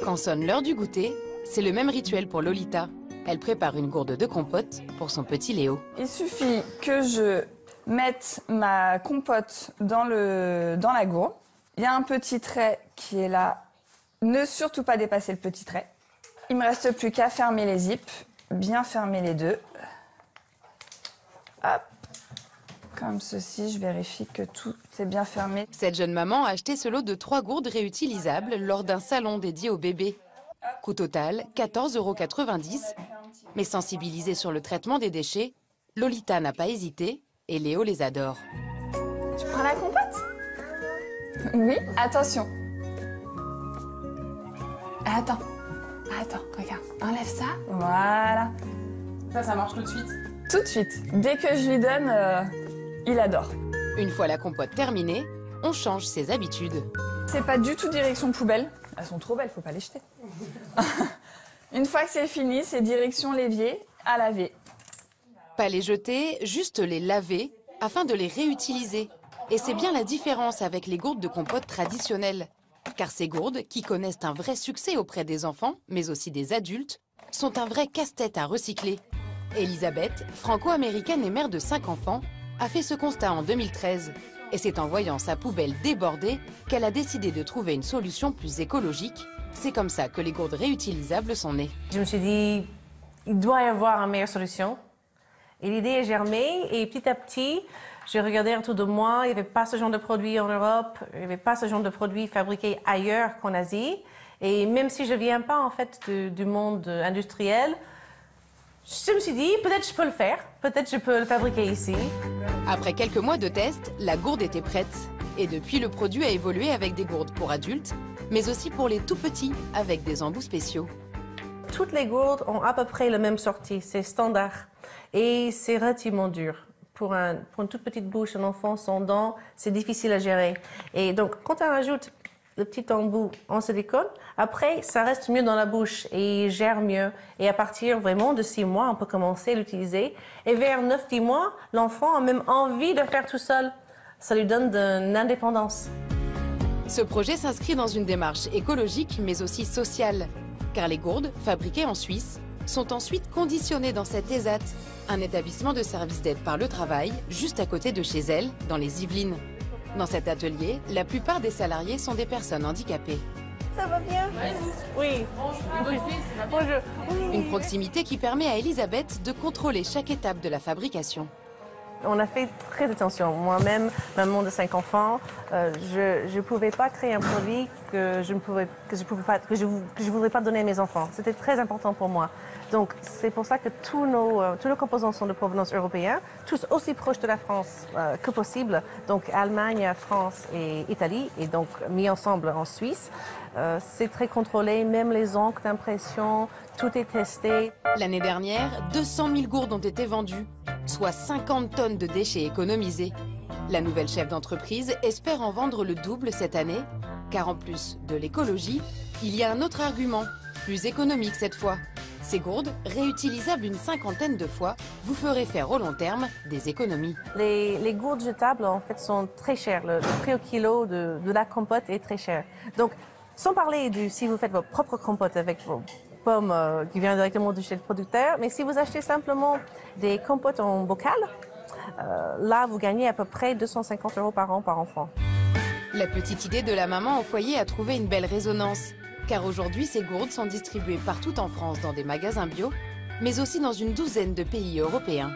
Quand sonne l'heure du goûter, c'est le même rituel pour Lolita. Elle prépare une gourde de compote pour son petit Léo. Il suffit que je mette ma compote dans la gourde. Il y a un petit trait qui est là. Ne surtout pas dépasser le petit trait. Il me reste plus qu'à fermer les zips, bien fermer les deux. Hop. Comme ceci, je vérifie que tout est bien fermé. Cette jeune maman a acheté ce lot de 3 gourdes réutilisables lors d'un salon dédié aux bébés. Coût total 14,90 €. Mais sensibilisée sur le traitement des déchets, Lolita n'a pas hésité et Léo les adore. Tu prends la compote? Oui, attention. Attends, regarde, enlève ça. Voilà. Ça marche tout de suite. Tout de suite. Dès que je lui donne, il adore. Une fois la compote terminée, on change ses habitudes. C'est pas du tout direction poubelle. Elles sont trop belles, faut pas les jeter. Une fois que c'est fini, c'est direction l'évier à laver. Pas les jeter, juste les laver afin de les réutiliser. Et c'est bien la différence avec les gourdes de compote traditionnelles. Car ces gourdes, qui connaissent un vrai succès auprès des enfants, mais aussi des adultes, sont un vrai casse-tête à recycler. Elisabeth, franco-américaine et mère de 5 enfants, a fait ce constat en 2013. Et c'est en voyant sa poubelle déborder qu'elle a décidé de trouver une solution plus écologique. C'est comme ça que les gourdes réutilisables sont nées. Je me suis dit, il doit y avoir une meilleure solution. Et l'idée est germée et petit à petit, j'ai regardé autour de moi, il n'y avait pas ce genre de produit en Europe, il n'y avait pas ce genre de produit fabriqué ailleurs qu'en Asie. Et même si je ne viens pas en fait du monde industriel, je me suis dit, peut-être je peux le faire, peut-être je peux le fabriquer ici. Après quelques mois de tests, la gourde était prête. Et depuis, le produit a évolué avec des gourdes pour adultes, mais aussi pour les tout petits, avec des embouts spéciaux. Toutes les gourdes ont à peu près la même sortie, c'est standard. Et c'est relativement dur. Pour une toute petite bouche, un enfant sans dents, c'est difficile à gérer. Et donc, quand on rajoute le petit embout en silicone, après, ça reste mieux dans la bouche et il gère mieux. Et à partir vraiment de 6 mois, on peut commencer à l'utiliser. Et vers 9-10 mois, l'enfant a même envie de faire tout seul. Ça lui donne de l'indépendance. Ce projet s'inscrit dans une démarche écologique, mais aussi sociale. Car les gourdes, fabriquées en Suisse, sont ensuite conditionnées dans cet ESAT, un établissement de service d'aide par le travail, juste à côté de chez elle, dans les Yvelines. Dans cet atelier, la plupart des salariés sont des personnes handicapées. Ça va bien? Oui. Bonjour. Une proximité qui permet à Elisabeth de contrôler chaque étape de la fabrication. On a fait très attention. Moi-même, maman de 5 enfants, je ne pouvais pas créer un produit que je ne voudrais pas donner à mes enfants. C'était très important pour moi. Donc, c'est pour ça que tous nos composants sont de provenance européenne, tous aussi proches de la France que possible. Donc, Allemagne, France et Italie, et donc mis ensemble en Suisse. C'est très contrôlé, même les encres d'impression, tout est testé. L'année dernière, 200 000 gourdes ont été vendues, soit 50 tonnes de déchets économisés. La nouvelle chef d'entreprise espère en vendre le double cette année, car en plus de l'écologie, il y a un autre argument, plus économique cette fois. Ces gourdes, réutilisables une 50aine de fois, vous ferez faire au long terme des économies. Les gourdes jetables, en fait, sont très chères. Le prix au kilo de la compote est très cher. Donc, sans parler si vous faites votre propre compote avec vos pommes qui viennent directement de chez le producteur, mais si vous achetez simplement des compotes en bocal, là, vous gagnez à peu près 250 € par an par enfant. La petite idée de la maman au foyer a trouvé une belle résonance, car aujourd'hui, ces gourdes sont distribuées partout en France dans des magasins bio, mais aussi dans une douzaine de pays européens.